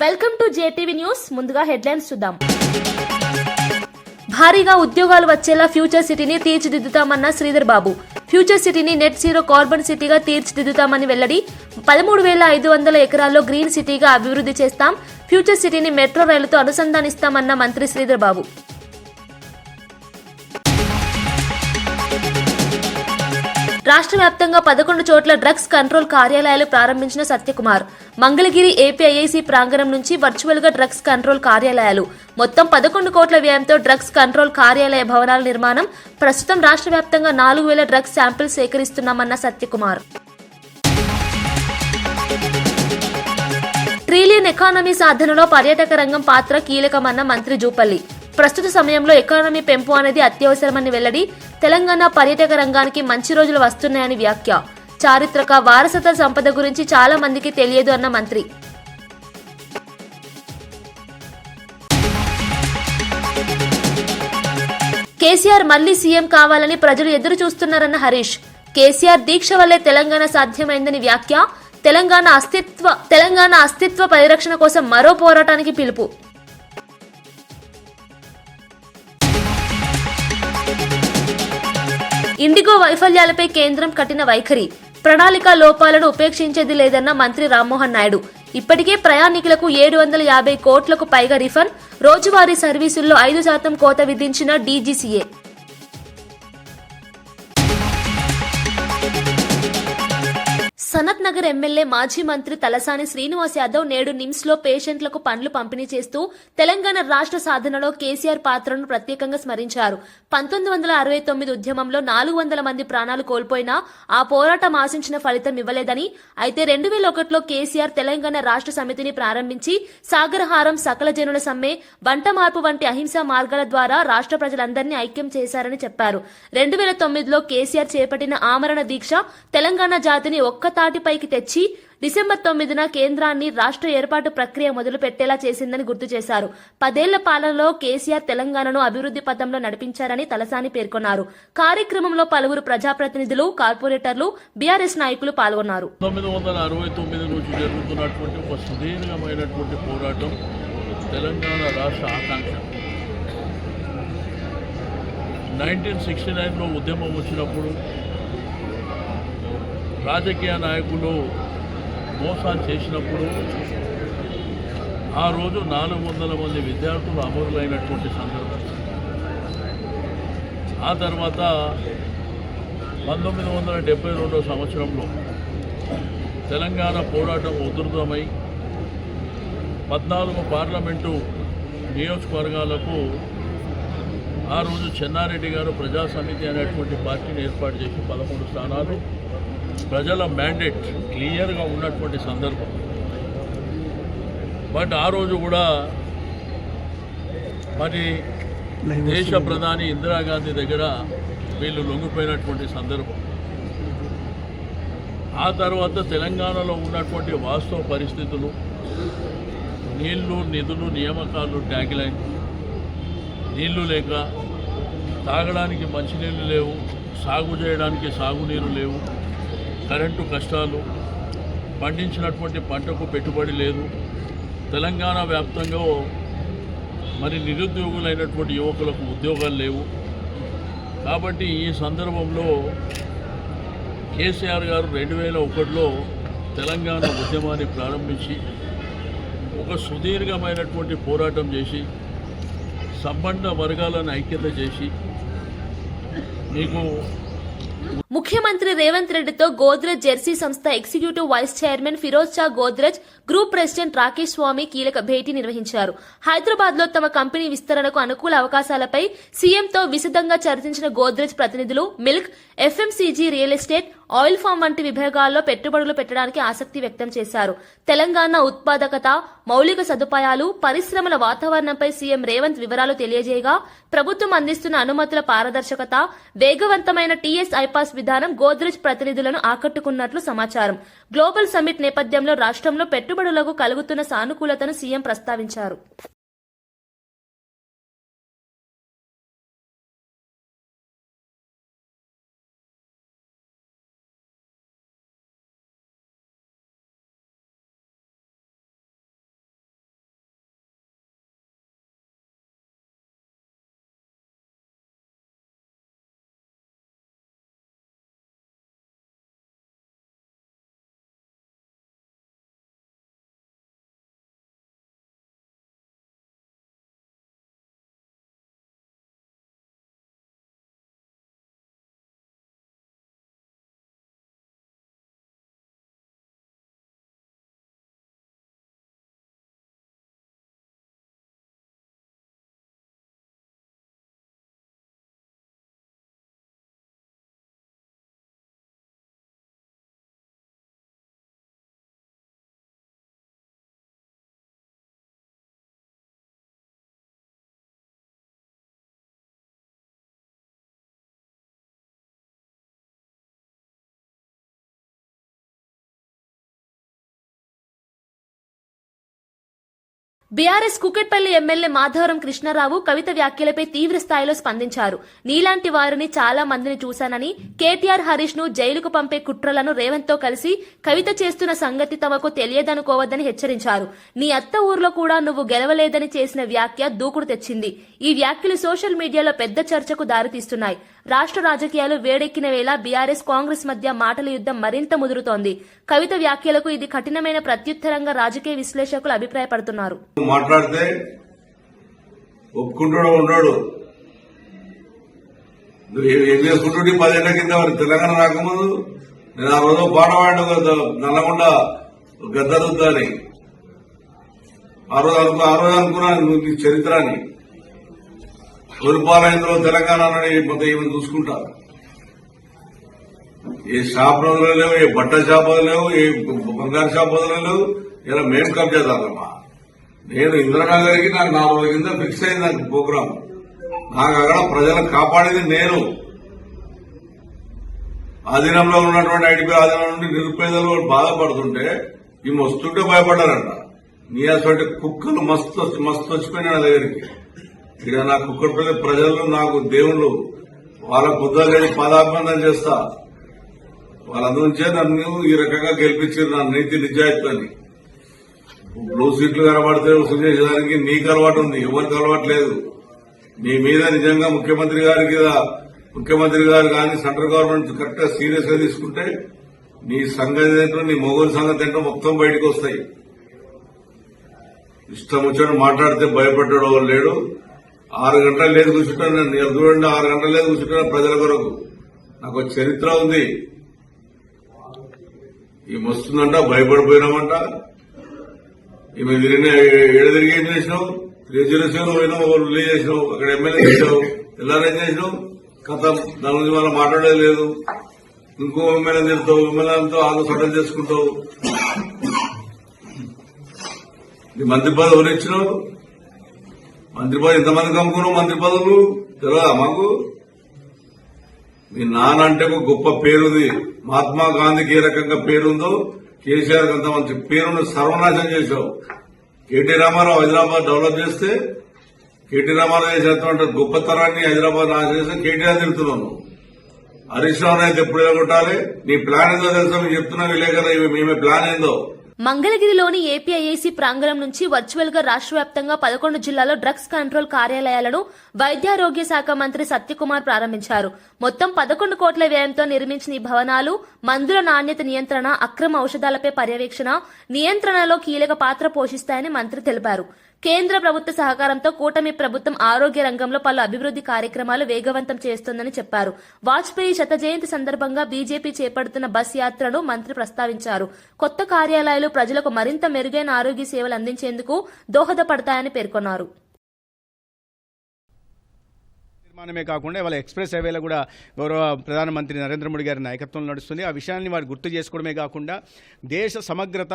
Welcome to JTV news. ముందుగా headlines చూద్దాం. భారీగా ఉద్యోగాలు వచ్చేలా ఫ్యూచర్ సిటీని తీర్చిదిద్దుతామన్న శ్రీధర్ బాబు. ఫ్యూచర్ సిటీని నెట్ జీరో కార్బన్ సిటీగా తీర్చిదిద్దుతామని వెల్లడి. 13,500 ఎకరాల్లో గ్రీన్ సిటీగా అభివృద్ధి చేస్తాం. ఫ్యూచర్ సిటీని మెట్రో రైలుతో అనుసంధానిస్తామన్న మంత్రి శ్రీధర్ బాబు. రాష్ట్ర వ్యాప్తంగా 11 చోట్ల డ్రగ్స్ కంట్రోల్ కార్యాలయాలు ప్రారంభించిన సత్యకుమార్. మంగళగిరి ఏపీఐఐసి ప్రాంగణం నుంచి వర్చువల్ గా డ్రగ్స్ కంట్రోల్ కార్యాలయాలు. మొత్తం 11 కోట్ల వ్యయంతో డ్రగ్స్ కంట్రోల్ కార్యాలయ భవనాల నిర్మాణం. ప్రస్తుతం రాష్ట్ర వ్యాప్తంగా 4,000 డ్రగ్స్ శాంపిల్స్ సేకరిస్తున్నామన్న సత్యకుమార్. ట్రిలియన్ ఎకానమీ సాధనలో పర్యాటక రంగం పాత్ర కీలకమన్న మంత్రి జూపల్లి. ప్రస్తుత సమయంలో ఎకానమీ పెంపు అనేది అత్యవసరమని వెల్లడి. తెలంగాణ పర్యాటక రంగానికి మంచి రోజులు వస్తున్నాయని వ్యాఖ్య. చారిత్రక వారసత్వ సంపద గురించి చాలా మందికి తెలియదు అన్న మంత్రి. కేసీఆర్ మళ్లీ సీఎం కావాలని ప్రజలు ఎదురు చూస్తున్నారన్న హరీష్. కేసీఆర్ దీక్ష వల్లే తెలంగాణ సాధ్యమైందని వ్యాఖ్య. తెలంగాణ అస్తిత్వ పరిరక్షణ కోసం మరో పోరాటానికి పిలుపు. ఇండిగో వైఫల్యాలపై కేంద్రం కఠిన వైఖరి. ప్రణాళిక లోపాలను ఉపేక్షించేది లేదన్న మంత్రి రామ్మోహన్ నాయుడు. ఇప్పటికే ప్రయాణికులకు 750 కోట్లకు పైగా రిఫండ్. రోజువారీ సర్వీసుల్లో 5% కోత విధించిన డీజీసీఏ. సనత్ నగర్ ఎమ్మెల్యే మాజీ మంత్రి తలసాని శ్రీనివాస్ యాదవ్ నేడు నిమ్స్ లో పేషెంట్లకు పండ్లు పంపిణీ చేస్తూ తెలంగాణ రాష్ట్ర సాధనలో కేసీఆర్ పాత్రను ప్రత్యేకంగా స్మరించారు. 1969 ఉద్యమంలో 400 మంది ప్రాణాలు కోల్పోయినా ఆ పోరాటం ఆశించిన ఫలితం ఇవ్వలేదని, అయితే 2001లో కేసీఆర్ తెలంగాణ రాష్ట్ర సమితిని ప్రారంభించి సాగరహారం, సకల జనుల సమ్మె, బంట మార్పు వంటి అహింసా మార్గాల ద్వారా రాష్ట్ర ప్రజలందరినీ ఐక్యం చేశారని చెప్పారు. 2009లో కేసీఆర్ చేపట్టిన ఆమరణ దీక్ష తెలంగాణ జాతిని ఒక్కతాటిపైకి తెచ్చి డిసెంబర్ 9న కేంద్రాన్ని రాష్ట్ర ఏర్పాటు ప్రక్రియ మొదలు పెట్టేలా చేసిందని గుర్తు చేశారు. 10 ఏళ్ల పాలనలో కేసీఆర్ తెలంగాణను అభివృద్ధి పథంలో నడిపించారని తలసాని పేర్కొన్నారు. కార్యక్రమంలో పలువురు ప్రజాప్రతినిధులు, కార్పొరేటర్లు, బీఆర్ఎస్ నాయకులు పాల్గొన్నారు. 1969 నుంచి జరుగుతున్నటువంటి ఒక సుదీర్ఘమైనటువంటి పోరాటం తెలంగాణ రాష్ట్ర ఆకాంక్ష. 1969లో ఉద్యమం వచ్చినప్పుడు రాజకీయ నాయకులు మోసాలు చేసినప్పుడు ఆ రోజు 400 మంది విద్యార్థులు అమరులైనటువంటి సందర్భం. ఆ తర్వాత 1972 సంవత్సరంలో తెలంగాణ పోరాటం ఉధృతమై 14 పార్లమెంటు నియోజకవర్గాలకు ఆ రోజు చెన్నారెడ్డి గారు ప్రజా సమితి అనేటువంటి పార్టీని ఏర్పాటు చేసి 11 స్థానాలు ప్రజల మ్యాండేట్ క్లియర్గా ఉన్నటువంటి సందర్భం. బట్ ఆ రోజు కూడా మరి దేశ ప్రధాని ఇందిరాగాంధీ దగ్గర వీళ్ళు లొంగిపోయినటువంటి సందర్భం. ఆ తర్వాత తెలంగాణలో ఉన్నటువంటి వాస్తవ పరిస్థితులు, నీళ్లు, నిధులు, నియామకాలు, ట్యాగ్ లైన్, నీళ్లు లేక తాగడానికి మంచినీళ్ళు లేవు, సాగు చేయడానికి సాగునీరు లేవు, కరెంటు కష్టాలు, పండించినటువంటి పంటకు పెట్టుబడి లేదు, తెలంగాణ వ్యాప్తంగా మరి నిరుద్యోగులైనటువంటి యువకులకు ఉద్యోగాలు లేవు. కాబట్టి ఈ సందర్భంలో కేసీఆర్ గారు 2001లో తెలంగాణ ఉద్యమాన్ని ప్రారంభించి ఒక సుదీర్ఘమైనటువంటి పోరాటం చేసి సంబంధ వర్గాలను ఐక్యత చేసి మీకు ముఖ్యమంత్రి రేవంత్ రెడ్డితో గోద్రెజ్ జెర్సీ సంస్థ executive vice chairman Firoz Shah Godrej group president Rakesh Swami కీలక భేటీ నిర్వహించారు. హైదరాబాద్ లో తమ కంపెనీ విస్తరణకు అనుకూల అవకాశాలపై సీఎంతో విశదంగా చర్చించిన గోద్రెజ్ ప్రతినిధులు milk, FMCG, real estate, oil palm వంటి విభాగాల్లో పెట్టుబడులు పెట్టడానికి ఆసక్తి వ్యక్తం చేశారు. తెలంగాణ ఉత్పాదకత, మౌలిక సదుపాయాలు, పరిశ్రమల వాతావరణంపై సీఎం రేవంత్ వివరాలు తెలియజేయగా ప్రభుత్వం అందిస్తున్న అనుమతుల పారదర్శకత, వేగవంతమైన టీఎస్ ఐపాస్ విధానం గోద్రెజ్ ప్రతినిధులను ఆకట్టుకున్నట్లు సమాచారం. గ్లోబల్ సమ్మిట్ నేపథ్యంలో రాష్ట్రంలో పెట్టుబడులకు కలుగుతున్న సానుకూలతను సీఎం ప్రస్తావించారు. బీఆర్ఎస్ కుకట్పల్లి ఎమ్మెల్యే మాధవరం కృష్ణారావు కవిత వ్యాఖ్యలపై తీవ్ర స్థాయిలో స్పందించారు. నీలాంటి వారిని చాలా మందిని చూశానని, కేటీఆర్ హరీష్ ను జైలుకు పంపే కుట్రలను రేవంత్ తో కలిసి కవిత చేస్తున్న సంగతి తమకు తెలియదనుకోవద్దని హెచ్చరించారు. నీ అత్త ఊర్లో కూడా నువ్వు గెలవలేదని చేసిన వ్యాఖ్య దూకుడు తెచ్చింది. ఈ వ్యాఖ్యలు సోషల్ మీడియాలో పెద్ద చర్చకు దారితీస్తున్నాయి. రాష్ట్ర రాజకీయాలు వేడెక్కిన వేళ బీఆర్ఎస్ కాంగ్రెస్ మధ్య మాటల యుద్ధం మరింత ముదురుతోంది. కవిత వ్యాఖ్యలకు ఇది కఠినమైన ప్రత్యుత్తరంగా రాజకీయ విశ్లేషకులు అభిప్రాయపడుతున్నారు. మాట్లాడితే ఒప్పుకుంటాడు ఉంటాడు. ఏం చేసుకుంటుంటే 10 ఏళ్ల కింద తెలంగాణ రాకముందు నేను ఆ రోజు పాట పాడిన నల్లగొండ గద్దరుద్దని ఆ రోజు అనుకున్నాను నీ చరిత్ర అని. తొలిపాలయంలో తెలంగాణ మొత్తం ఏమైనా చూసుకుంటా. ఏ షాప్ రోజులు లేవు, ఏ బట్ట షాప్ లేవు, ఏ బంగారు షాప్ లేవు. ఇలా మేం కబ్జాదారమ్మా. నేను ఇందిరాగాంధీ గారికి నాకు 4 రోజుల కింద ఫిక్స్ అయింది నాకు ప్రోగ్రాం. నాకు అక్కడ ప్రజలను కాపాడేది నేను. ఆధీనంలో ఉన్నటువంటి ఐటీపీ ఆధీనం నుండి నిరుపేదలు బాధపడుతుంటే ఈ వస్తుంటే భయపడ్డారంట. నీ అసలు కుక్కలు మస్తు వచ్చిపోయినా నా దగ్గరికి. ఇక్కడ నా కుక్కడపల్లి ప్రజలు నాకు దేవుళ్ళు. వాళ్ళ కుదరలేని పాదాభివందన చేస్తా. వాళ్ళందరించే నన్ను ఈ రకంగా గెలిపించారు. నా నీతి నిజాయితీని. బ్లూ సీట్లు కనబడితే వసూలు చేసేదానికి నీకు అలవాటు ఉంది, ఎవరికి అలవాటు లేదు. నీ మీద నిజంగా ముఖ్యమంత్రి గారు కానీ సెంట్రల్ గవర్నమెంట్ కరెక్ట్ గా సీరియస్ గా తీసుకుంటే నీ సంగతి ఏంటో, నీ మొగోలు సంగతి ఏంటో మొత్తం బయటకు వస్తాయి. ఇష్టం వచ్చాడు మాట్లాడితే భయపడ్డాడు వాళ్ళు లేడు. 6 గంటలు లేదు కూర్చుంటాను నేను. చూడండి 6 గంటలు లేదు కూర్చుంటాను ప్రజల కొరకు. నాకు ఒక చరిత్ర ఉంది. ఈ వస్తుందంట భయపడిపోయినామంట. ఈమె తిరిగి ఏం చేసినావు? 307 పోయినావు, రిలీజ్ చేసినావు, అక్కడ ఎమ్మెల్యే చేసావు, ఎల్లారేం చేసినావు. కథం దాని గురించి మనం మాట్లాడేది లేదు. ఇంకో ఎమ్మెల్యే తిడతావు, ఎమ్మెల్యేతో ఆలో సటల్ చేసుకుంటావు. నీ మంత్రి పదవి ఎవరు ఇచ్చినావు? మంత్రి పదవి ఎంతమందికి అమ్ముకున్నావు? మంత్రి పదవులు తెలియదా మాకు? మీ నాన్న అంటే ఒక గొప్ప పేరుంది. మహాత్మా గాంధీకి ఏ రకంగా పేరుందో కేసీఆర్ అంత మంచి పేరును సర్వనాశనం చేశావు. కేటీ రామారావు హైదరాబాద్ డెవలప్ చేస్తే కేటీ రామారావు చేసేటువంటి గొప్పతనాన్ని హైదరాబాద్ నాశనం చేస్తే కేటీఆర్ తిడుతున్నాను. హరీష్ రావు అయితే ఎప్పుడు ఎలగొట్టాలి? నీ ప్లాన్ ఏందో తెలుసా? మీరు చెప్తున్నా విలేకరులు మేమే ప్లాన్ ఏందో. మంగళగిరిలోని ఏపీఐఏసీ ప్రాంగణం నుంచి వర్చువల్ గా రాష్ట్ర వ్యాప్తంగా 11 జిల్లాల్లో డ్రగ్స్ కంట్రోల్ కార్యాలయాలను వైద్యారోగ్య శాఖ మంత్రి సత్యకుమార్ ప్రారంభించారు. మొత్తం 11 కోట్ల వ్యయంతో నిర్మించిన ఈ భవనాలు మందుల నాణ్యత నియంత్రణ, అక్రమ ఔషధాలపై పర్యవేక్షణ, నియంత్రణలో కీలక పాత్ర పోషిస్తాయని మంత్రి తెలిపారు. కేంద్ర ప్రభుత్వ సహకారంతో కూటమి ప్రభుత్వం ఆరోగ్య రంగంలో పలు అభివృద్ది కార్యక్రమాలు వేగవంతం చేస్తోందని చెప్పారు. వాజ్పేయి శత జయంతి సందర్భంగా బీజేపీ చేపడుతున్న బస్ యాత్రను మంత్రి ప్రస్తావించారు. కొత్త కార్యాలయాలు ప్రజలకు మరింత మెరుగైన ఆరోగ్య సేవలు అందించేందుకు దోహదపడతాయని పేర్కొన్నారు. నిర్మాణమే కాకుండా ఇవాళ ఎక్స్ప్రెస్ హైవేలో కూడా గౌరవ ప్రధానమంత్రి నరేంద్ర మోడీ గారి నాయకత్వంలో నడుస్తుంది. ఆ విషయాన్ని వారు గుర్తు చేసుకోవడమే కాకుండా దేశ సమగ్రత,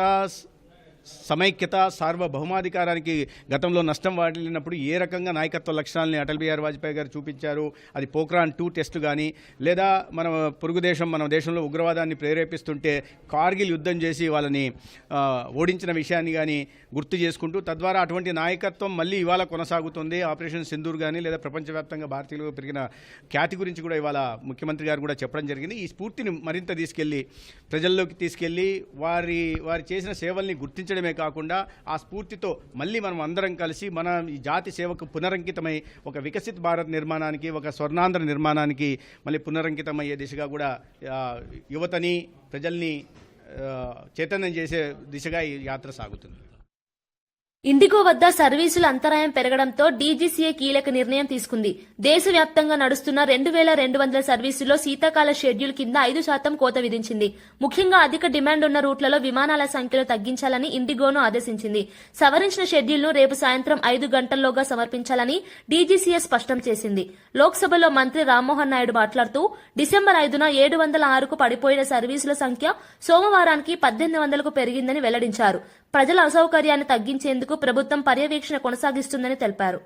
సమైక్యత, సార్వభౌమాధికారానికి గతంలో నష్టం వాటిల్లినప్పుడు ఏ రకంగా నాయకత్వ లక్షణాలని అటల్ బిహారీ వాజ్పేయి గారు చూపించారు. అది పోఖ్రాన్ 2 టెస్టు కానీ, లేదా మన దేశంలో ఉగ్రవాదాన్ని ప్రేరేపిస్తుంటే కార్గిల్ యుద్ధం చేసి వాళ్ళని ఓడించిన విషయాన్ని కానీ గుర్తు చేసుకుంటూ, తద్వారా అటువంటి నాయకత్వం మళ్ళీ ఇవాళ కొనసాగుతుంది. ఆపరేషన్ సింధూర్ కానీ, లేదా ప్రపంచవ్యాప్తంగా భారతీయులు పెరిగిన ఖ్యాతి గురించి కూడా ఇవాళ ముఖ్యమంత్రి గారు కూడా చెప్పడం జరిగింది. ఈ స్ఫూర్తిని మరింత తీసుకెళ్లి ప్రజల్లోకి తీసుకెళ్లి వారి చేసిన సేవల్ని గుర్తించడమే కాకుండా ఆ స్ఫూర్తితో మళ్ళీ మనం అందరం కలిసి మన ఈ జాతి సేవకు పునరంకితమై ఒక వికసిత్ భారత్ నిర్మాణానికి, ఒక స్వర్ణాంధ్ర నిర్మాణానికి మళ్ళీ పునరంకితమయ్యే దిశగా కూడా యువతని, ప్రజల్ని చైతన్యం చేసే దిశగా ఈ యాత్ర సాగుతుంది. ఇండిగో వద్ద సర్వీసుల అంతరాయం పెరగడంతో డీజీసీఏ కీలక నిర్ణయం తీసుకుంది. దేశవ్యాప్తంగా నడుస్తున్న 2200 సర్వీసుల్లో శీతాకాల షెడ్యూల్ కింద 5% కోత విధించింది. ముఖ్యంగా అధిక డిమాండ్ ఉన్న రూట్లలో విమానాల సంఖ్యను తగ్గించాలని ఇండిగోను ఆదేశించింది. సవరించిన షెడ్యూల్ను రేపు సాయంత్రం 5 గంటల్లోగా సమర్పించాలని డీజీసీఏ స్పష్టం చేసింది. లోక్సభలో మంత్రి రామ్మోహన్ నాయుడు మాట్లాడుతూ డిసెంబర్ 5న 706కు పడిపోయిన సర్వీసుల సంఖ్య సోమవారానికి 1800కు పెరిగిందని వెల్లడించారు. ప్రజల అసౌకర్యాన్ని తగ్గించేందుకు ప్రభుత్వం పర్యవేక్షణ కొనసాగిస్తుందని తెలిపారు.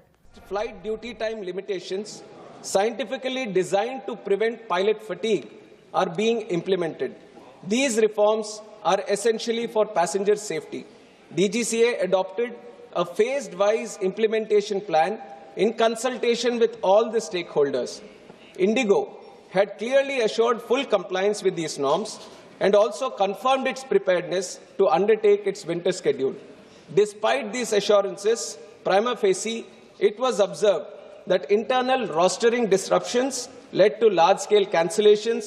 Flight duty time limitations scientifically designed to prevent pilot fatigue are being implemented. These reforms are essentially for passenger safety. DGCA adopted a phased-wise implementation plan in consultation with all the stakeholders. Indigo had clearly assured full compliance with these norms and also confirmed its preparedness to undertake its winter schedule. Despite these assurances, prima facie, it was observed that internal rostering disruptions led to large-scale cancellations,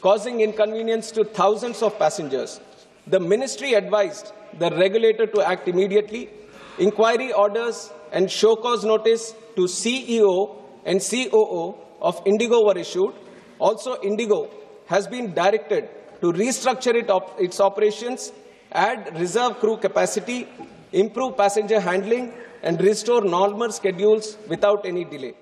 causing inconvenience to thousands of passengers. The ministry advised the regulator to act immediately. Inquiry orders and show cause notice to CEO and COO of Indigo were issued. Also, Indigo has been directed to restructure its operations, add reserve crew capacity, improve passenger handling, and restore normal schedules without any delay.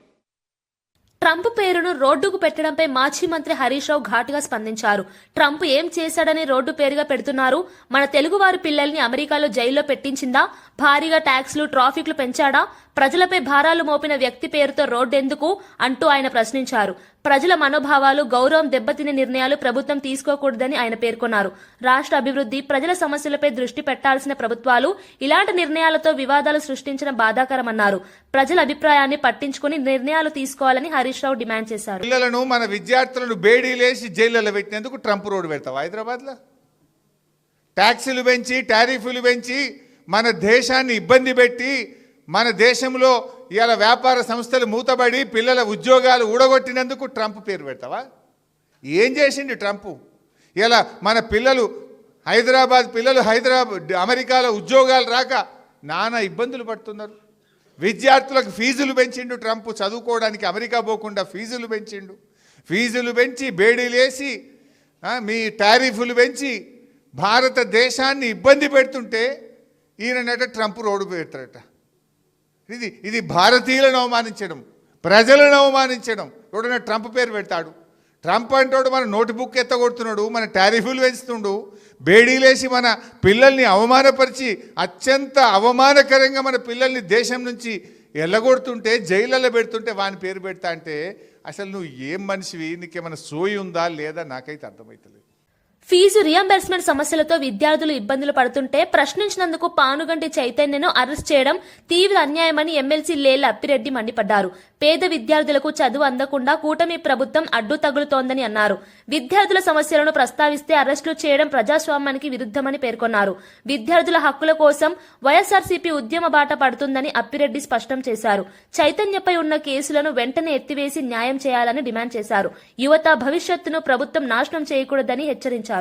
Trump పేరును రోడ్డుకు పెట్టడంపై మాజీ మంత్రి హరీష్ రావు ఘాటుగా స్పందించారు. Trump ఏం చేశాడని road పేరుగా పెడుతున్నారు? మన తెలుగువారి పిల్లల్ని అమెరికాలో జైల్లో పెట్టించిందా? భారీగా ట్యాక్స్లు, ట్రాఫిక్లు పెంచాడా? ప్రజలపై భారాలు మోపిన వ్యక్తి పేరుతో రోడ్డెందుకు అంటూ ఆయన ప్రశ్నించారు. ప్రజల మనోభావాలు, గౌరవం దెబ్బతినే నిర్ణయాలు ప్రభుత్వం తీసుకోకూడదని ఆయన పేర్కొన్నారు. రాష్ట్ర అభివృద్ధి, ప్రజల సమస్యలపై దృష్టి పెట్టాల్సిన ప్రభుత్వాలు ఇలాంటి నిర్ణయాలతో వివాదాలు సృష్టించడం బాధాకరమన్నారు. ప్రజల అభిప్రాయాన్ని పట్టించుకుని నిర్ణయాలు తీసుకోవాలని హరీష్ రావు డిమాండ్ చేశారు. పిల్లలను, మన విద్యార్థులను బేడీలేసి జైళ్లలో పెట్టినందుకు ట్రంప్ రోడ్డు పెడతావా హైదరాబాద్లో? ట్యాక్సీలు పెంచి, టారిఫ్లు పెంచి మన దేశాన్ని ఇబ్బంది పెట్టి, మన దేశంలో ఇవాళ వ్యాపార సంస్థలు మూతబడి పిల్లల ఉద్యోగాలు ఊడగొట్టినందుకు ట్రంప్ పేరు పెడతావా? ఏం చేసిండు ట్రంప్? ఇలా మన పిల్లలు అమెరికాలో ఉద్యోగాలు రాక నానా ఇబ్బందులు పడుతున్నారు. విద్యార్థులకు ఫీజులు పెంచిండు ట్రంప్, చదువుకోవడానికి అమెరికా పోకుండా ఫీజులు పెంచి బేడీలేసి మీ టారిఫ్లు పెంచి భారతదేశాన్ని ఇబ్బంది పెడుతుంటే ఈయనట ట్రంప్ రోడ్డు పెడతారట. ఇది భారతీయులను అవమానించడం, ప్రజలను అవమానించడం. ఎవడన్నా ట్రంప్ పేరు పెడతాడు? ట్రంప్ అంటాడు మన నోట్బుక్ ఎత్తగొడుతున్నాడు, మన టారిఫ్లు పెంచుతుండు, బేడీలేసి మన పిల్లల్ని అవమానపరిచి అత్యంత అవమానకరంగా మన పిల్లల్ని దేశం నుంచి ఎల్లగొడుతుంటే, జైళ్ళలో పెడుతుంటే వాని పేరు పెడతా అంటే అసలు నువ్వు ఏం మనిషివి? నీకేమైనా సోయి ఉందా లేదా? నాకైతే అర్థమవుతలేదు. ఫీజు రియంబర్స్మెంట్ సమస్యలతో విద్యార్థులు ఇబ్బందులు పడుతుంటే ప్రశ్నించినందుకు పానుగంటి చైతన్యను అరెస్ట్ చేయడం తీవ్ర అన్యాయమని ఎమ్మెల్సీ లేళ్ల అప్పిరెడ్డి మండిపడ్డారు. పేద విద్యార్థులకు చదువు అందకుండా కూటమి ప్రభుత్వం అడ్డు తగులుతోందని అన్నారు. విద్యార్థుల సమస్యలను ప్రస్తావిస్తే అరెస్టులు చేయడం ప్రజాస్వామ్యానికి విరుద్ధమని పేర్కొన్నారు. విద్యార్థుల హక్కుల కోసం వైఎస్ఆర్సీపీ ఉద్యమ బాట పడుతుందని అప్పిరెడ్డి స్పష్టం చేశారు. చైతన్యపై ఉన్న కేసులను వెంటనే ఎత్తివేసి న్యాయం చేయాలని డిమాండ్ చేశారు. యువత భవిష్యత్తును ప్రభుత్వం నాశనం చేయకూడదని హెచ్చరించారు.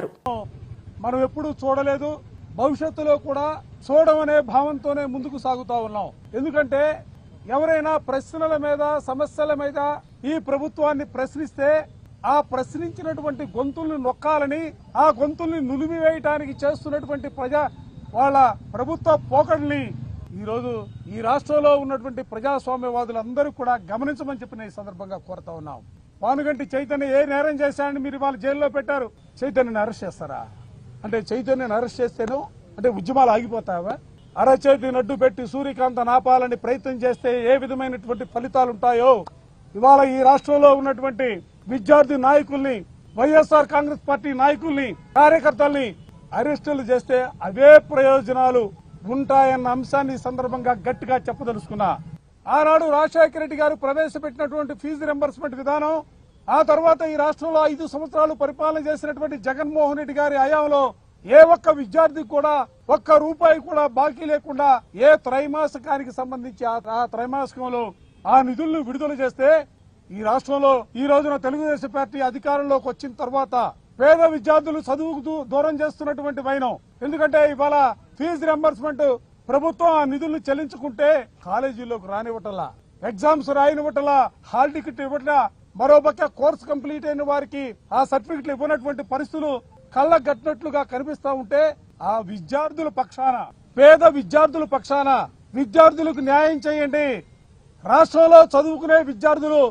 మనం ఎప్పుడు చూడలేదు, భవిష్యత్తులో కూడా చూడమనే భావంతోనే ముందుకు సాగుతా ఉన్నాం. ఎందుకంటే ఎవరైనా ప్రశ్నల మీద, సమస్యల మీద ఈ ప్రభుత్వాన్ని ప్రశ్నిస్తే ఆ ప్రశ్నించినటువంటి గొంతుల్ని నొక్కాలని, ఆ గొంతుల్ని నులిమివేయటానికి చేస్తున్నటువంటి వాళ్ళ ప్రభుత్వ పోకడల్ని ఈరోజు ఈ రాష్ట్రంలో ఉన్నటువంటి ప్రజాస్వామ్యవాదులందరూ కూడా గమనించమని చెప్పిన ఈ సందర్భంగా కోరుతా ఉన్నాం. పానుగంటి చైతన్య ఏ నేరం చేశాడని మీరు వాళ్ళ జైల్లో పెట్టారు? చైతన్యని అరెస్ట్ చేస్తారా? అంటే చైతన్యని అరెస్ట్ చేస్తేనో అంటే ఉద్యమాలు ఆగిపోతావా? అరచేతిని అడ్డు పెట్టి సూర్యకాంత నాపాలని ప్రయత్నం చేస్తే ఏ విధమైనటువంటి ఫలితాలు ఉంటాయో ఇవాళ ఈ రాష్ట్రంలో ఉన్నటువంటి విద్యార్థి నాయకుల్ని, వైఎస్ఆర్ కాంగ్రెస్ పార్టీ నాయకుల్ని, కార్యకర్తల్ని అరెస్టులు చేస్తే అవే ప్రయోజనాలు ఉంటాయన్న అంశాన్ని ఈ సందర్భంగా గట్టిగా చెప్పదలుచుకున్నా. ఆనాడు రాజశేఖర రెడ్డి గారు ప్రవేశపెట్టినటువంటి ఫీజు రింబర్స్మెంట్ విధానం, ఆ తర్వాత ఈ రాష్ట్రంలో 5 సంవత్సరాలు పరిపాలన చేసినటువంటి జగన్మోహన్ రెడ్డి గారి హయాంలో ఏ ఒక్క విద్యార్థికి కూడా ఒక్క రూపాయి కూడా బాకీ లేకుండా ఏ త్రైమాసికానికి సంబంధించి ఆ త్రైమాసికంలో ఆ నిధులను విడుదల చేస్తే ఈ రాష్ట్రంలో ఈ రోజున తెలుగుదేశం పార్టీ అధికారంలోకి వచ్చిన తర్వాత పేద విద్యార్థులు చదువుకు దూరం చేస్తున్నటువంటి వైనం. ఎందుకంటే ఇవాళ ఫీజు రింబర్స్మెంట్ ప్రభుత్వం ఆ నిధులను చెల్లించుకుంటే కాలేజీల్లోకి రానివ్వటలా, ఎగ్జామ్స్ రాయనివ్వటలా, హాల్ టికెట్ ఇవ్వట్లా, మరోపక్క కోర్సు కంప్లీట్ అయిన వారికి ఆ సర్టిఫికెట్లు ఇవ్వనటువంటి పరిస్థితులు కళ్ళకు కట్టినట్లుగా కనిపిస్తా ఉంటే ఆ విద్యార్థుల పక్షాన, పేద విద్యార్థుల పక్షాన విద్యార్థులకు న్యాయం చేయండి. రాష్ట్రంలో చదువుకునే విద్యార్థులు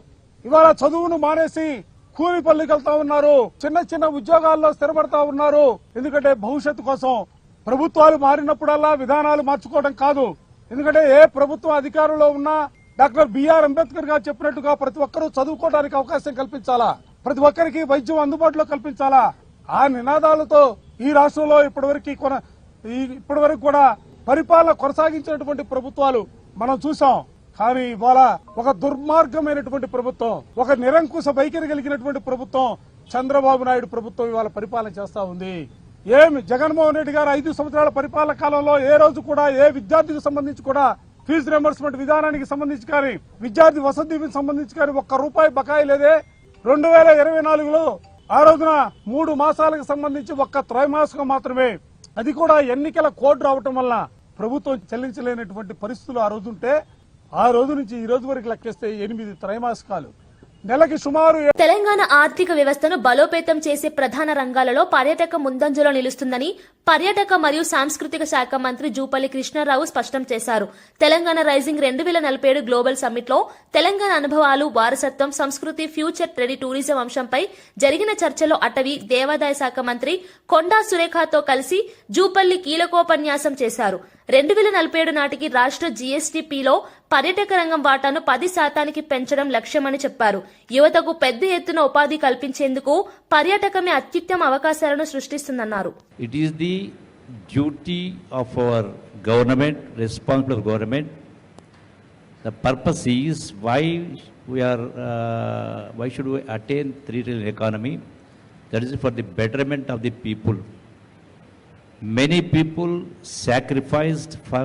ఇవాళ చదువును మానేసి కూలి పనులకు వెళ్తా ఉన్నారు, చిన్న చిన్న ఉద్యోగాల్లో స్థిరపడతా ఉన్నారు. ఎందుకంటే భవిష్యత్తు కోసం ప్రభుత్వాలు మారినప్పుడల్లా విధానాలు మార్చుకోవడం కాదు. ఎందుకంటే ఏ ప్రభుత్వం అధికారంలో ఉన్నా డాక్టర్ బిఆర్ అంబేద్కర్ గారు చెప్పినట్టుగా ప్రతి ఒక్కరూ చదువుకోవడానికి అవకాశం కల్పించాలా, ప్రతి ఒక్కరికి వైద్యం అందుబాటులో కల్పించాలా. ఆ నినాదాలతో ఈ రాష్ట్రంలో ఇప్పటివరకు కూడా పరిపాలన కొనసాగించినటువంటి ప్రభుత్వాలు మనం చూసాం. కానీ ఇవాళ ఒక దుర్మార్గమైనటువంటి ప్రభుత్వం, ఒక నిరంకుశ వైఖరి కలిగినటువంటి ప్రభుత్వం చంద్రబాబు నాయుడు ప్రభుత్వం ఇవాళ పరిపాలన చేస్తా ఉంది. ఏమి జగన్మోహన్ రెడ్డి గారు 5 సంవత్సరాల పరిపాలన కాలంలో ఏ రోజు కూడా ఏ విద్యార్థికి సంబంధించి కూడా ఫీజు రింబర్స్మెంట్ విధానానికి సంబంధించి కానీ, విద్యార్థి వసతి దీవెనకి సంబంధించి కానీ ₹1 బకాయి లేదే. 2024లో ఆ రోజున 3 మాసాలకు సంబంధించి ఒక్క త్రైమాసికం మాత్రమే, అది కూడా ఎన్నికల కోడ్ రావటం వల్ల ప్రభుత్వం చెల్లించలేనటువంటి పరిస్థితులు ఆ రోజు ఉంటే, ఆ రోజు నుంచి ఈ రోజు వరకు లెక్కేస్తే 8 త్రైమాసికాలు, నెలకి సుమారు తెలంగాణ ఆర్థిక వ్యవస్థను బలోపేతం చేసే ప్రధాన రంగాలలో పర్యాటక ముందంజలో నిలుస్తుందని పర్యాటక మరియు సాంస్కృతిక శాఖ మంత్రి జూపల్లి కృష్ణారావు స్పష్టం చేశారు. తెలంగాణ రైజింగ్ 2047 గ్లోబల్ సమ్మిట్ లో తెలంగాణ అనుభవాలు, వారసత్వం, సంస్కృతి, ఫ్యూచర్ రెడీ టూరిజం అంశంపై జరిగిన చర్చలో అటవీ, దేవాదాయ శాఖ మంత్రి కొండా సురేఖతో కలిసి జూపల్లి కీలకోపన్యాసం చేశారు. 2047 నాటికి రాష్ట్ర జీఎస్టీపీలో పర్యాటక రంగం వాటాను 10% పెంచడం లక్ష్యమని చెప్పారు. యువతకు పెద్ద ఎత్తున ఉపాధి కల్పించేందుకు పర్యాటకమే అత్యుత్తమ అవకాశాలను సృష్టిస్తుందన్నారు. It is the duty of our government, responsible government. The purpose is why should we attain 3 trillion economy? That is for the betterment of the people. Many people sacrificed for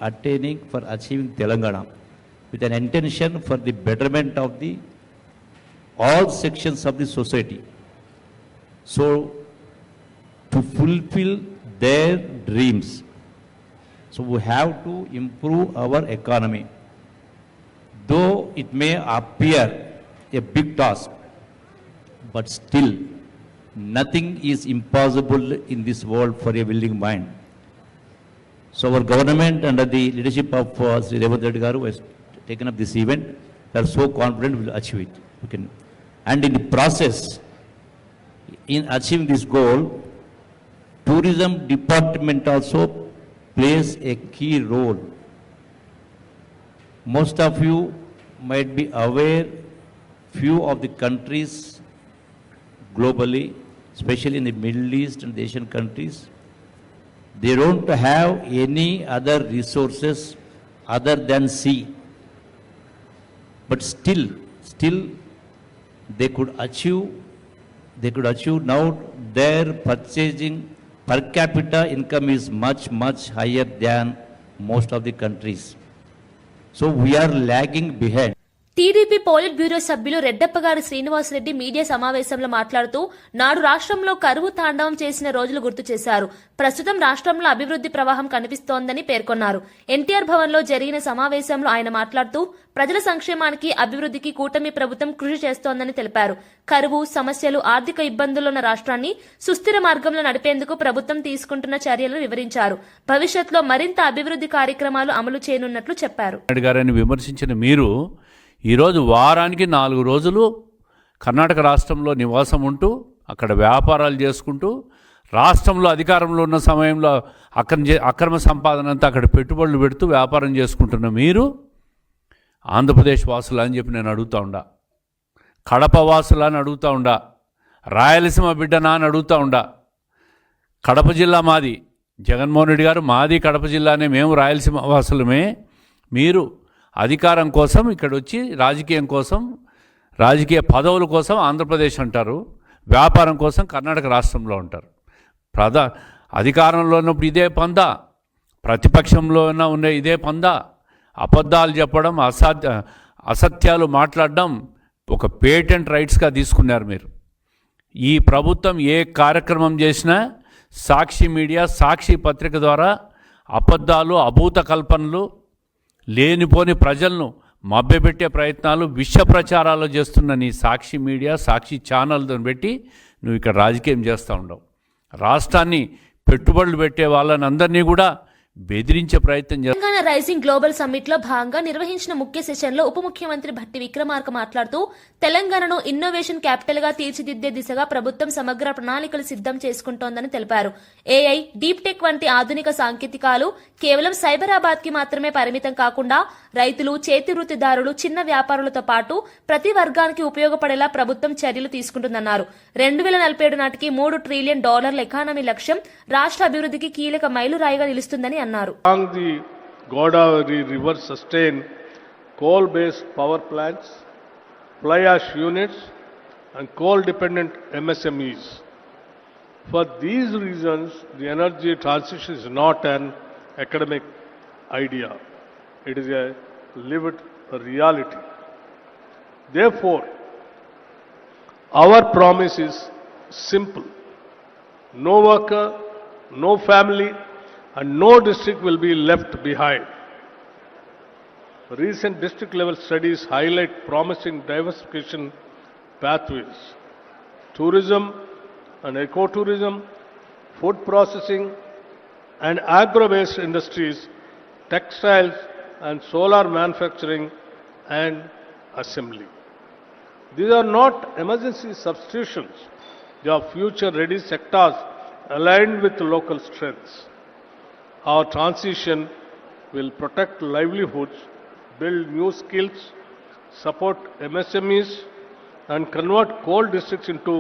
achieving Telangana with an intention for the betterment of the all sections of the society. So to fulfill their dreams, so we have to improve our economy. Though it may appear a big task, but still nothing is impossible in this world for a willing mind. So our government under the leadership of Sri Revanth Reddy Garu has taken up this event. We are so confident we will achieve it. And in the process, in achieving this goal, tourism department also plays a key role. Most of you might be aware, few of the countries globally, especially in the Middle East and the Asian countries, they don't have any other resources other than sea. But still they could achieve now their purchasing per capita income is much higher than most of the countries. So we are lagging behind. TDP polit bureau సభ్యులు Reddappagari Srinivasa Reddy media సమావేశంలో మాట్లాడుతూ నాడు రాష్ట్రంలో కరువు తాండవం చేసిన రోజులు గుర్తు చేశారు. ప్రస్తుతం రాష్ట్రంలో అభివృద్ది ప్రవాహం కనిపిస్తోందని పేర్కొన్నారు. ఎన్టీఆర్ భవన్ లో జరిగిన సమావేశంలో ఆయన మాట్లాడుతూ ప్రజల సంక్షేమానికి, అభివృద్దికి కూటమి ప్రభుత్వం కృషి చేస్తోందని తెలిపారు. కరువు, సమస్యలు, ఆర్థిక ఇబ్బందులున్న రాష్ట్రాన్ని సుస్థిర మార్గంలో నడిపేందుకు ప్రభుత్వం తీసుకుంటున్న చర్యలను వివరించారు. భవిష్యత్తులో మరింత అభివృద్ది కార్యక్రమాలు అమలు చేయనున్నట్లు చెప్పారు. విమర్శించిన మీరు ఈరోజు వారానికి 4 రోజులు కర్ణాటక రాష్ట్రంలో నివాసం ఉంటూ అక్కడ వ్యాపారాలు చేసుకుంటూ రాష్ట్రంలో అధికారంలో ఉన్న సమయంలో అక్రమ సంపాదన అంతా అక్కడ పెట్టుబడులు పెడుతూ వ్యాపారం చేసుకుంటున్న మీరు ఆంధ్రప్రదేశ్ వాసులు అని చెప్పి నేను అడుగుతూ ఉండా, కడప వాసులు అని అడుగుతూ ఉండా, రాయలసీమ బిడ్డనా అని అడుగుతూ ఉండా. కడప జిల్లా మాది, జగన్మోహన్ రెడ్డి గారు మాది కడప జిల్లానే, మేము రాయలసీమ వాసులమే. మీరు అధికారం కోసం ఇక్కడ వచ్చి రాజకీయం కోసం, రాజకీయ పదవుల కోసం ఆంధ్రప్రదేశ్ అంటారు, వ్యాపారం కోసం కర్ణాటక రాష్ట్రంలో ఉంటారు. అధికారంలో ఉన్నప్పుడు ఇదే పందా, ప్రతిపక్షంలో ఉన్న ఇదే పందా, అబద్ధాలు చెప్పడం, అసత్యాలు మాట్లాడడం ఒక పేటెంట్ రైట్స్గా తీసుకున్నారు మీరు. ఈ ప్రభుత్వం ఏ కార్యక్రమం చేసినా సాక్షి మీడియా, సాక్షి పత్రిక ద్వారా అబద్ధాలు, అభూత కల్పనలు, లేనిపోని ప్రజలను మభ్యపెట్టే ప్రయత్నాలు, విష ప్రచారాలు చేస్తున్న నీ సాక్షి మీడియా, సాక్షి ఛానల్తో పెట్టి నువ్వు ఇక్కడ రాజకీయం చేస్తూ ఉండవు. రాష్ట్రాన్ని పెట్టుబడులు పెట్టే వాళ్ళని అందరినీ కూడా బెదిరించే ప్రయత్నం చేస్తారు. తెలంగాణ రైజింగ్ గ్లోబల్ సమ్మిట్ లో భాగంగా నిర్వహించిన ముఖ్య సెషన్ లో ఉప ముఖ్యమంత్రి భట్టి విక్రమార్క మాట్లాడుతూ తెలంగాణను ఇన్నోవేషన్ క్యాపిటల్ గా తీర్చిదిద్దే దిశగా ప్రభుత్వం సమగ్ర ప్రణాళికలు సిద్దం చేసుకుంటోందని తెలిపారు. ఏఐ, డీప్ టెక్ వంటి ఆధునిక సాంకేతికాలు కేవలం సైబరాబాద్ కి మాత్రమే పరిమితం కాకుండా రైతులు, చేతి వృత్తిదారులు, చిన్న వ్యాపారులతో పాటు ప్రతి వర్గానికి ఉపయోగపడేలా ప్రభుత్వం చర్యలు తీసుకుంటుందన్నారు. 2047 నాటికి $3 ట్రిలియన్ ఎకానమీ లక్ష్యం రాష్ట్ర అభివృద్ధికి కీలక మైలురాయిగా నిలుస్తుందని అన్నారు. అన్నారు. Along the Godavari River sustain coal-based power plants, fly ash units and coal-dependent MSMEs. For these reasons, the energy transition is not an academic idea. It is a lived reality. Therefore, our promise is simple. No worker, no family, and no district will be left behind. Recent district level studies highlight promising diversification pathways. Tourism and ecotourism, food processing and agro-based industries, textiles and solar manufacturing and assembly. These are not emergency substitutions. They are future-ready sectors aligned with local strengths. Our transition will protect livelihoods, build new skills, support MSMEs, and convert coal districts into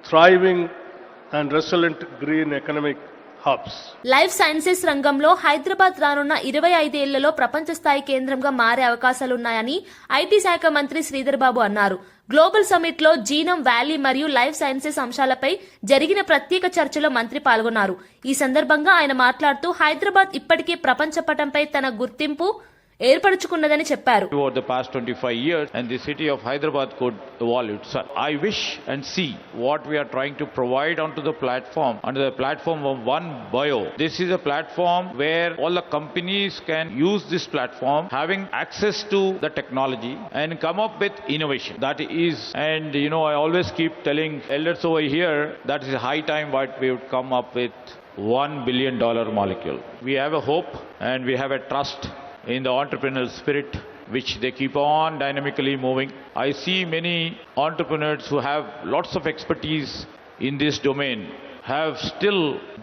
thriving and resilient green economic hubs. Life sciences రంగంలో హైదరాబాద్ రానున్న 25 ఏళ్లలో ప్రపంచ స్థాయి కేంద్రంగా మారే అవకాశాలున్నాయని IT శాఖ మంత్రి శ్రీధర్ బాబు అన్నారు. గ్లోబల్ సమ్మిట్ లో జీనోమ్ వ్యాలీ మరియు లైఫ్ సైన్సెస్ అంశాలపై జరిగిన ప్రత్యేక చర్చలో మంత్రి పాల్గొన్నారు. ఈ సందర్భంగా ఆయన మాట్లాడుతూ హైదరాబాద్ ఇప్పటికే ప్రపంచ పటంపై తన గుర్తింపు ఏర్పరచుకున్నదని చెప్పారు. Over the past 25 years, and the city of Hyderabad could evolve itself. I wish and see what we are trying to provide onto the platform, under the platform of One Bio. This is a platform where all the companies can use this platform, having access to the technology and come up with innovation. That is, and I always keep telling elders over here, that is high time what we would come up with $1 billion molecule. We have a hope and we have a trust in the entrepreneurial spirit, which they keep on dynamically moving. I see many entrepreneurs who have lots of expertise in this domain, have still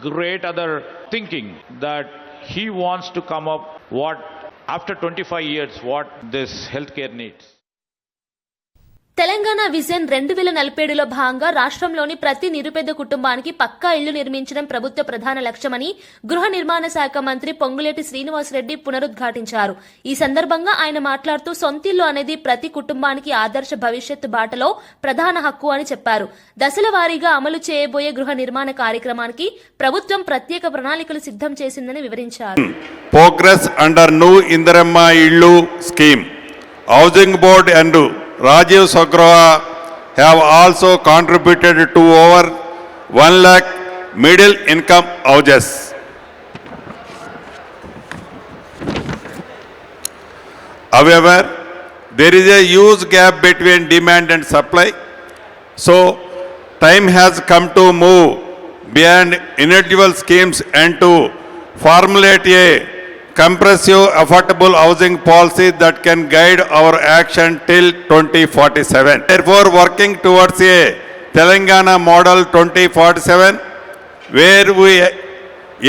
great other thinking that he wants to come up what, after 25 years, what this healthcare needs. Telangana vision 2047లో భాగంగా రాష్ట్రంలోని ప్రతి నిరుపేద కుటుంబానికి పక్కా ఇళ్లు నిర్మించడం ప్రభుత్వ ప్రధాన లక్ష్యమని గృహ నిర్మాణ శాఖ మంత్రి పొంగులేటి శ్రీనివాసరెడ్డి పునరుద్ఘాటించారు. ఈ సందర్భంగా ఆయన మాట్లాడుతూ సొంతిల్లు అనేది ప్రతి కుటుంబానికి ఆదర్శ భవిష్యత్తు బాటలో ప్రధాన హక్కు అని చెప్పారు. దశల వారీగా అమలు చేయబోయే గృహ నిర్మాణ కార్యక్రమానికి ప్రభుత్వం ప్రత్యేక ప్రణాళికలు సిద్ధం చేసిందని వివరించారు. ప్రోగ్రెస్ అండర్ న్యూ ఇందిరమ్మ ఇళ్ళు scheme, housing board and Rajiv Sagraha have also contributed to over 1 lakh middle income houses. However, there is a huge gap between demand and supply. So, time has come to move beyond individual schemes and to formulate a comprehensive affordable housing policy that can guide our action till 2047. Therefore, working towards a Telangana model 2047, where we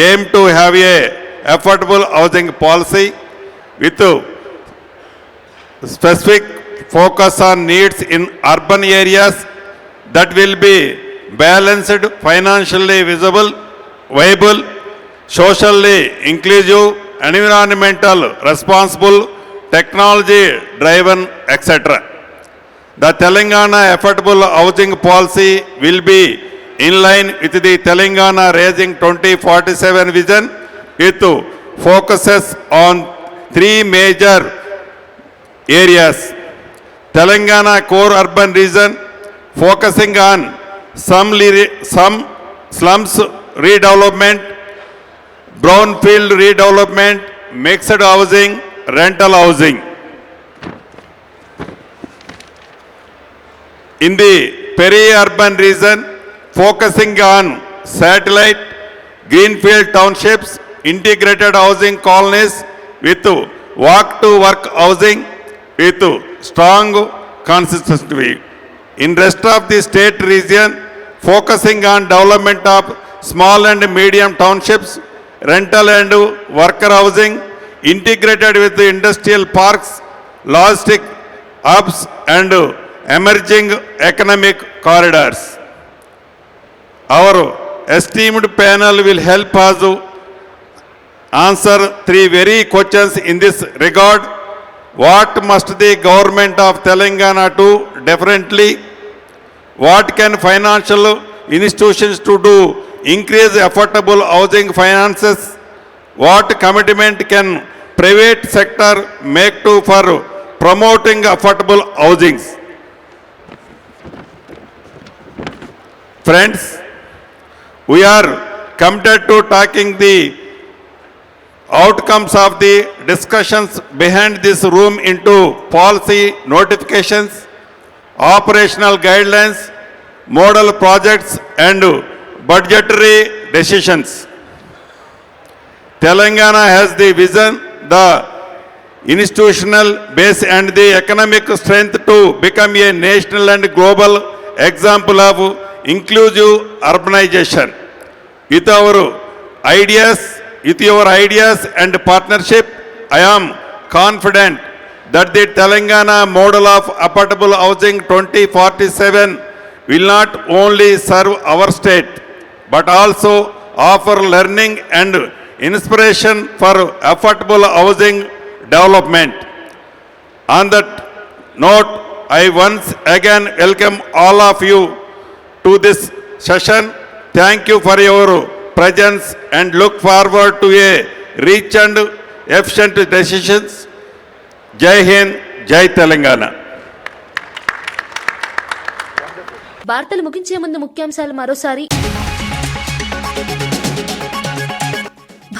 aim to have a affordable housing policy with specific focus on needs in urban areas that will be balanced, financially visible, viable, socially inclusive, environmental responsible, technology driven, etc. The Telangana affordable housing policy will be in line with the Telangana Raising 2047 vision, with focuses on 3 major areas. Telangana core urban region, focusing on some slums redevelopment, brownfield redevelopment, mixed housing, rental housing. In the peri-urban region, focusing on satellite, greenfield townships, integrated housing colonies with walk-to-work housing with strong consistency. In rest of the state region, focusing on development of small and medium townships, rental and worker housing, integrated with the industrial parks, logistic hubs and emerging economic corridors. Our esteemed panel will help us answer 3 very questions in this regard. What must the government of Telangana do differently? What can financial institutions to do increase affordable housing finances? What commitment can private sector make to for promoting affordable housings? Friends, we are committed to taking the outcomes of the discussions behind this room into policy notifications, operational guidelines, model projects and budgetary decisions. Telangana has the vision, the institutional base and the economic strength to become a national and global example of inclusive urbanization. With your ideas and partnership, I am confident that the Telangana model of affordable housing 2047 will not only serve our state, but also offer learning and inspiration for affordable housing development. On that note, I once again welcome all of you to this session. Thank you for your presence and look forward to a rich and efficient decisions. Jai Hind, Jai Telangana. వార్తలు ముగించే ముందు ముఖ్యాంశాలు మరోసారి.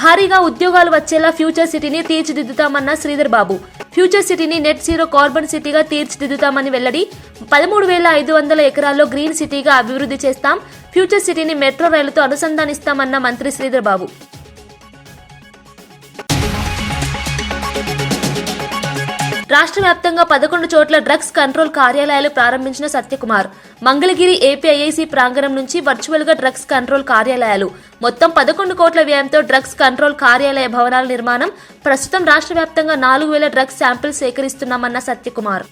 భారీగా ఉద్యోగాలు వచ్చేలా future సిటీని తీర్చిదిద్దుతామన్న Sridhar Babu. Future సిటీని నెట్ జీరో కార్బన్ సిటీగా తీర్చిదిద్దుతామని వెల్లడి. 13,500 ఎకరాల్లో గ్రీన్ సిటీగా అభివృద్ధి చేస్తాం. ఫ్యూచర్ సిటీని మెట్రో రైలుతో అనుసంధానిస్తామన్న మంత్రి శ్రీధర్ బాబు. రాష్ట్ర వ్యాప్తంగా 11 చోట్ల డ్రగ్స్ కంట్రోల్ కార్యాలయాలు ప్రారంభించిన సత్యకుమార్. మంగళగిరి ఏపీఐఐసి ప్రాంగణం నుంచి వర్చువల్ గా డ్రగ్స్ కంట్రోల్ కార్యాలయాలు. మొత్తం 11 కోట్ల వ్యయంతో డ్రగ్స్ కంట్రోల్ కార్యాలయ భవనాల నిర్మాణం. ప్రస్తుతం రాష్ట్ర వ్యాప్తంగా 4,000 డ్రగ్స్ శాంపిల్ సేకరిస్తున్నామన్న సత్యకుమార్.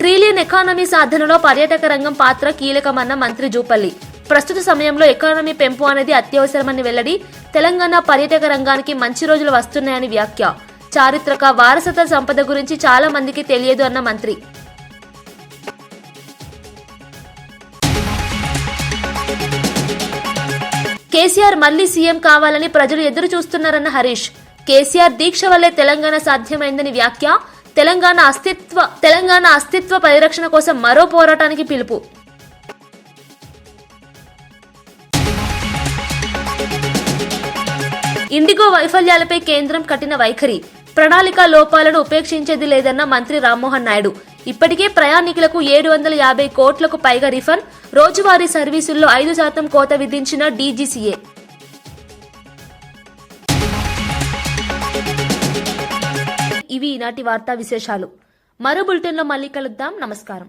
ట్రిలియన్ ఎకానమీ సాధనలో పర్యాటక రంగం పాత్ర కీలకమన్న మంత్రి జూపల్లి. ప్రస్తుత సమయంలో ఎకానమీ పెంపు అనేది అత్యవసరమని వెల్లడి. తెలంగాణ పర్యాటక రంగానికి మంచి రోజులు వస్తున్నాయని వ్యాఖ్య. చారిత్రక వారసత్వ సంపద గురించి చాలా మందికి తెలియదు అన్న మంత్రి. కేసీఆర్ మళ్లీ సీఎం కావాలని ప్రజలు ఎదురు చూస్తున్నారన్న హరీష్. కేసీఆర్ దీక్ష వల్లే తెలంగాణ సాధ్యమైందని వ్యాఖ్య. తెలంగాణ అస్తిత్వ పరిరక్షణ కోసం మరో పోరాటానికి పిలుపు. ఇండిగో వైఫల్యాలపై కేంద్రం కఠిన వైఖరి. ప్రణాళిక లోపాలను ఉపేక్షించేది లేదన్న మంత్రి రామ్మోహన్ నాయుడు. ఇప్పటికే ప్రయాణికులకు 750 కోట్లకు పైగా రిఫండ్. రోజువారీ సర్వీసుల్లో 5% కోత విధించిన డీజీసీఏ. ఇవి ఈనాటి వార్తా విశేషాలు. మరో బులెటిన్లో మళ్ళీ కలుద్దాం. నమస్కారం.